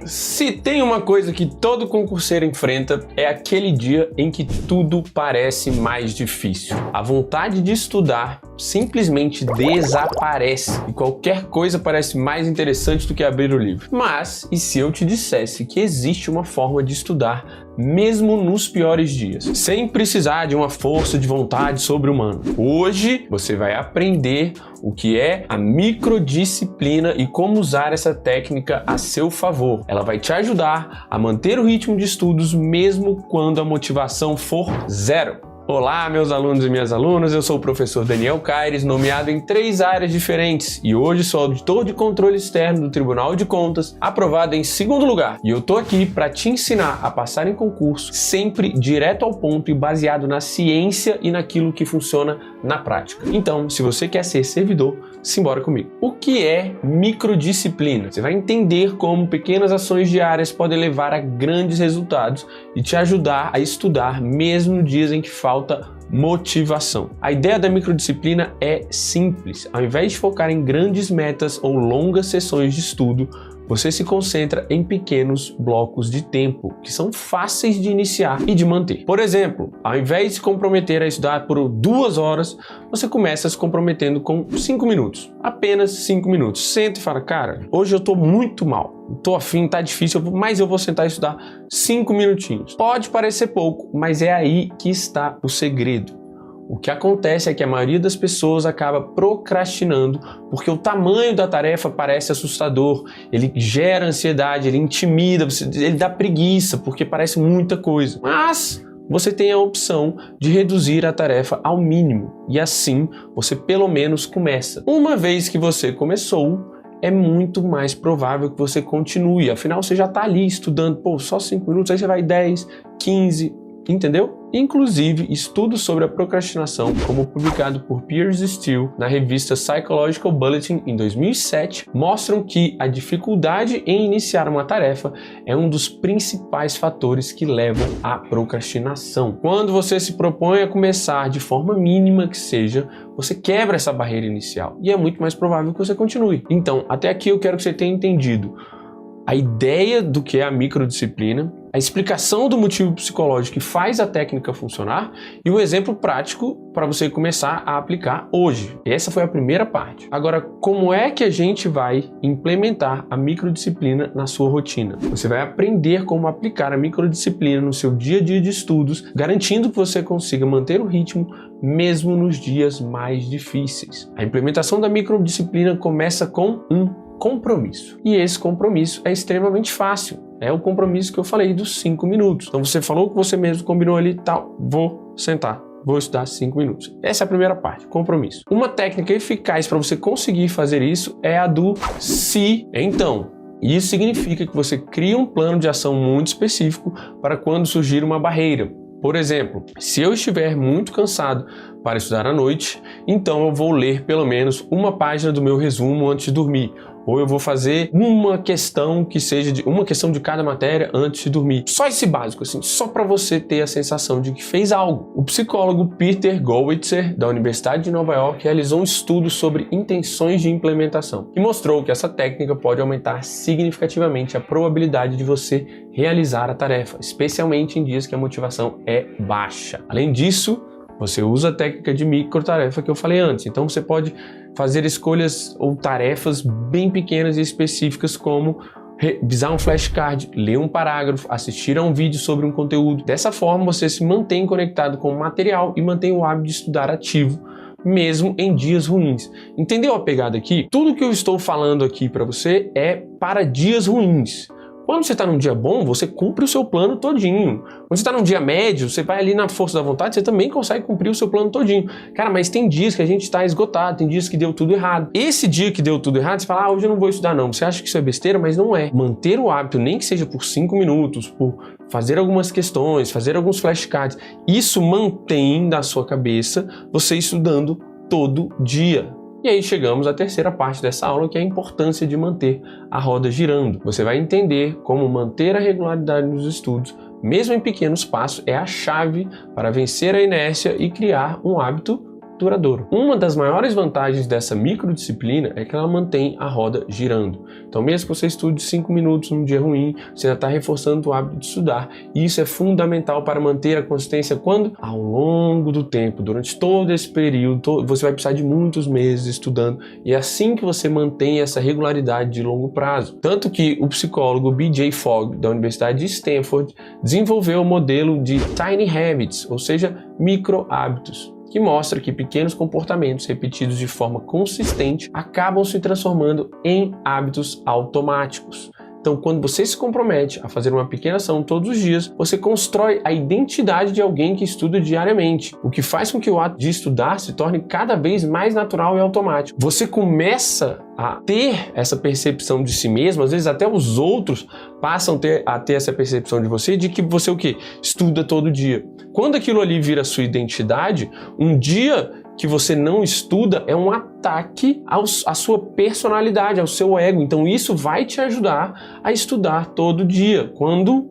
Se tem uma coisa que todo concurseiro enfrenta, é aquele dia em que tudo parece mais difícil. A vontade de estudar simplesmente desaparece e qualquer coisa parece mais interessante do que abrir o livro. Mas, e se eu te dissesse que existe uma forma de estudar mesmo nos piores dias, sem precisar de uma força de vontade sobre-humana? Hoje você vai aprender o que é a microdisciplina e como usar essa técnica a seu favor. Ela vai te ajudar a manter o ritmo de estudos mesmo quando a motivação for zero. Olá, meus alunos e minhas alunas, eu sou o professor Daniel Caires, nomeado em 3 áreas diferentes e hoje sou auditor de controle externo do Tribunal de Contas, aprovado em 2º lugar. E eu tô aqui para te ensinar a passar em concurso, sempre direto ao ponto e baseado na ciência e naquilo que funciona na prática. Então, se você quer ser servidor, simbora comigo. O que é microdisciplina? Você vai entender como pequenas ações diárias podem levar a grandes resultados e te ajudar a estudar mesmo nos dias em que falta motivação. A ideia da microdisciplina é simples. Ao invés de focar em grandes metas ou longas sessões de estudo, você se concentra em pequenos blocos de tempo, que são fáceis de iniciar e de manter. Por exemplo, ao invés de se comprometer a estudar por 2 horas, você começa se comprometendo com 5 minutos. Apenas 5 minutos. Senta e fala, cara, hoje eu tô muito mal. Tô afim, tá difícil, mas eu vou sentar e estudar 5 minutinhos. Pode parecer pouco, mas é aí que está o segredo. O que acontece é que a maioria das pessoas acaba procrastinando porque o tamanho da tarefa parece assustador, ele gera ansiedade, ele intimida, ele dá preguiça porque parece muita coisa. Mas você tem a opção de reduzir a tarefa ao mínimo e assim você pelo menos começa. Uma vez que você começou, é muito mais provável que você continue, afinal você já está ali estudando, só 5 minutos, aí você vai 10, 15, entendeu? Inclusive, estudos sobre a procrastinação, como publicado por Piers Steel na revista Psychological Bulletin em 2007, mostram que a dificuldade em iniciar uma tarefa é um dos principais fatores que levam à procrastinação. Quando você se propõe a começar de forma mínima que seja, você quebra essa barreira inicial e é muito mais provável que você continue. Então, até aqui eu quero que você tenha entendido a ideia do que é a microdisciplina, a explicação do motivo psicológico que faz a técnica funcionar e o exemplo prático para você começar a aplicar hoje. Essa foi a primeira parte. Agora, como é que a gente vai implementar a microdisciplina na sua rotina? Você vai aprender como aplicar a microdisciplina no seu dia a dia de estudos, garantindo que você consiga manter o ritmo mesmo nos dias mais difíceis. A implementação da microdisciplina começa com um compromisso. E esse compromisso é extremamente fácil. É o compromisso que eu falei dos 5 minutos. Então você falou que você mesmo combinou ali, tal, vou sentar, vou estudar 5 minutos. Essa é a primeira parte, compromisso. Uma técnica eficaz para você conseguir fazer isso é a do se então. Isso significa que você cria um plano de ação muito específico para quando surgir uma barreira. Por exemplo, se eu estiver muito cansado para estudar à noite, então eu vou ler pelo menos uma página do meu resumo antes de dormir. Ou eu vou fazer uma questão que seja uma questão de cada matéria antes de dormir. Só esse básico, assim, só para você ter a sensação de que fez algo. O psicólogo Peter Gollwitzer, da Universidade de Nova York, realizou um estudo sobre intenções de implementação e mostrou que essa técnica pode aumentar significativamente a probabilidade de você realizar a tarefa, especialmente em dias que a motivação é baixa. Além disso, você usa a técnica de microtarefa que eu falei antes. Então você pode fazer escolhas ou tarefas bem pequenas e específicas, como revisar um flashcard, ler um parágrafo, assistir a um vídeo sobre um conteúdo. Dessa forma você se mantém conectado com o material e mantém o hábito de estudar ativo, mesmo em dias ruins. Entendeu a pegada aqui? Tudo que eu estou falando aqui para você é para dias ruins. Quando você está num dia bom, você cumpre o seu plano todinho. Quando você está num dia médio, você vai ali na força da vontade, você também consegue cumprir o seu plano todinho. Cara, mas tem dias que a gente está esgotado, tem dias que deu tudo errado. Esse dia que deu tudo errado, você fala, hoje eu não vou estudar não. Você acha que isso é besteira, mas não é. Manter o hábito, nem que seja por 5 minutos, por fazer algumas questões, fazer alguns flashcards, isso mantém na sua cabeça você estudando todo dia. E aí chegamos à terceira parte dessa aula, que é a importância de manter a roda girando. Você vai entender como manter a regularidade nos estudos, mesmo em pequenos passos, é a chave para vencer a inércia e criar um hábito duradouro. Uma das maiores vantagens dessa microdisciplina é que ela mantém a roda girando. Então, mesmo que você estude 5 minutos num dia ruim, você já está reforçando o hábito de estudar. E isso é fundamental para manter a consistência quando? Ao longo do tempo, durante todo esse período, você vai precisar de muitos meses estudando. E é assim que você mantém essa regularidade de longo prazo. Tanto que o psicólogo B.J. Fogg, da Universidade de Stanford, desenvolveu o modelo de Tiny Habits, ou seja, micro hábitos, que mostra que pequenos comportamentos repetidos de forma consistente acabam se transformando em hábitos automáticos. Então, quando você se compromete a fazer uma pequena ação todos os dias, você constrói a identidade de alguém que estuda diariamente, o que faz com que o ato de estudar se torne cada vez mais natural e automático. Você começa a ter essa percepção de si mesmo, às vezes até os outros passam a ter essa percepção de você, de que você o quê? Estuda todo dia. Quando aquilo ali vira sua identidade, um dia que você não estuda é um ataque à sua personalidade, ao seu ego. Então isso vai te ajudar a estudar todo dia. Quando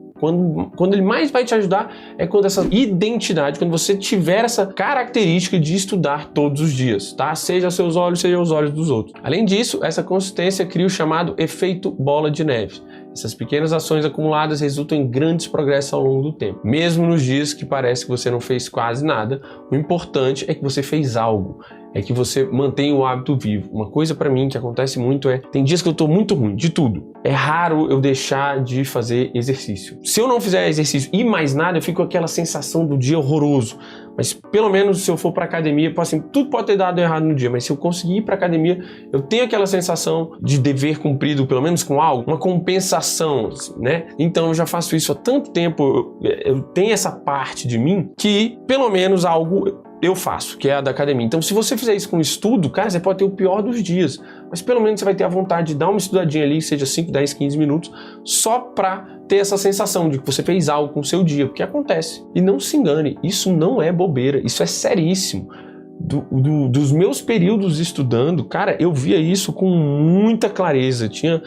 ele mais vai te ajudar é quando essa identidade, quando você tiver essa característica de estudar todos os dias, tá? Seja aos seus olhos, seja aos olhos dos outros. Além disso, essa consistência cria o chamado efeito bola de neve. Essas pequenas ações acumuladas resultam em grandes progressos ao longo do tempo. Mesmo nos dias que parece que você não fez quase nada, o importante é que você fez algo. É que você mantém o hábito vivo. Uma coisa para mim que acontece muito tem dias que eu tô muito ruim, de tudo. É raro eu deixar de fazer exercício. Se eu não fizer exercício e mais nada, eu fico com aquela sensação do dia horroroso. Mas pelo menos se eu for pra academia, assim, tudo pode ter dado errado no dia, mas se eu conseguir ir pra academia, eu tenho aquela sensação de dever cumprido, pelo menos com algo, uma compensação, né? Então eu já faço isso há tanto tempo, eu tenho essa parte de mim que pelo menos algo eu faço, que é a da academia. Então, se você fizer isso com estudo, cara, você pode ter o pior dos dias, mas pelo menos você vai ter a vontade de dar uma estudadinha ali, seja 5, 10, 15 minutos, só pra ter essa sensação de que você fez algo com o seu dia, porque acontece. E não se engane, isso não é bobeira, isso é seríssimo. Dos meus períodos estudando, cara, eu via isso com muita clareza. Tinha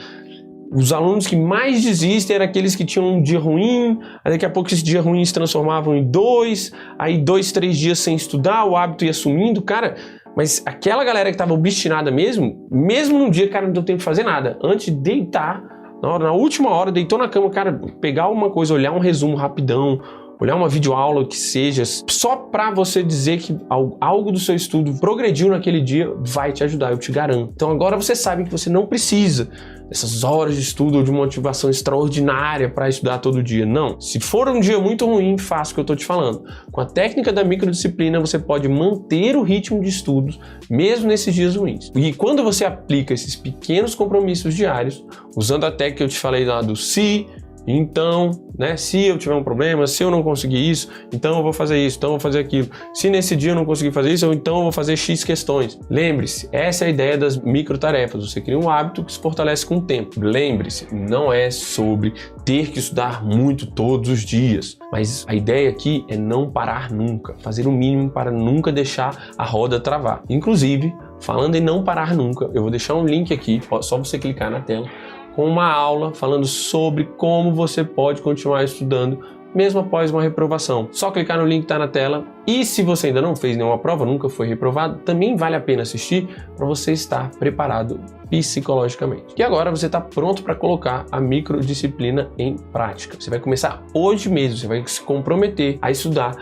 os alunos que mais desistem eram aqueles que tinham um dia ruim, aí daqui a pouco esse dia ruim se transformavam em 2, aí 2, 3 dias sem estudar, o hábito ia sumindo, cara. Mas aquela galera que estava obstinada mesmo num dia, cara, não deu tempo de fazer nada. Antes de deitar, na última hora, deitou na cama, cara, pegar uma coisa, olhar um resumo rapidão, olhar uma videoaula que seja, só para você dizer que algo do seu estudo progrediu naquele dia, vai te ajudar, eu te garanto. Então agora você sabe que você não precisa dessas horas de estudo ou de motivação extraordinária para estudar todo dia. Não. Se for um dia muito ruim, faça o que eu estou te falando. Com a técnica da microdisciplina, você pode manter o ritmo de estudos, mesmo nesses dias ruins. E quando você aplica esses pequenos compromissos diários, usando a técnica que eu te falei lá do se, então, né, se eu tiver um problema, se eu não conseguir isso, então eu vou fazer isso, então eu vou fazer aquilo. Se nesse dia eu não conseguir fazer isso, então eu vou fazer X questões. Lembre-se, essa é a ideia das microtarefas. Você cria um hábito que se fortalece com o tempo. Lembre-se, não é sobre ter que estudar muito todos os dias, mas a ideia aqui é não parar nunca, fazer o mínimo para nunca deixar a roda travar. Inclusive, falando em não parar nunca, eu vou deixar um link aqui, só você clicar na tela, com uma aula falando sobre como você pode continuar estudando mesmo após uma reprovação. Só clicar no link que está na tela. E se você ainda não fez nenhuma prova, nunca foi reprovado, também vale a pena assistir para você estar preparado psicologicamente. E agora você está pronto para colocar a microdisciplina em prática. Você vai começar hoje mesmo, você vai se comprometer a estudar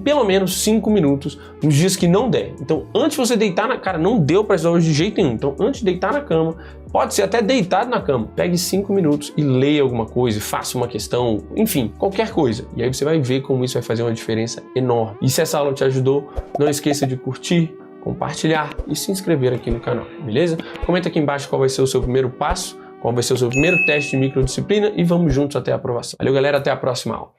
pelo menos 5 minutos nos dias que não der. Então, antes de você deitar na cara, não deu para estudar hoje de jeito nenhum. Então, antes de deitar na cama, pode ser até deitado na cama, pegue 5 minutos e leia alguma coisa, faça uma questão, enfim, qualquer coisa. E aí você vai ver como isso vai fazer uma diferença enorme. E se essa aula te ajudou, não esqueça de curtir, compartilhar e se inscrever aqui no canal, beleza? Comenta aqui embaixo qual vai ser o seu primeiro passo, qual vai ser o seu primeiro teste de microdisciplina e vamos juntos até a aprovação. Valeu, galera, até a próxima aula.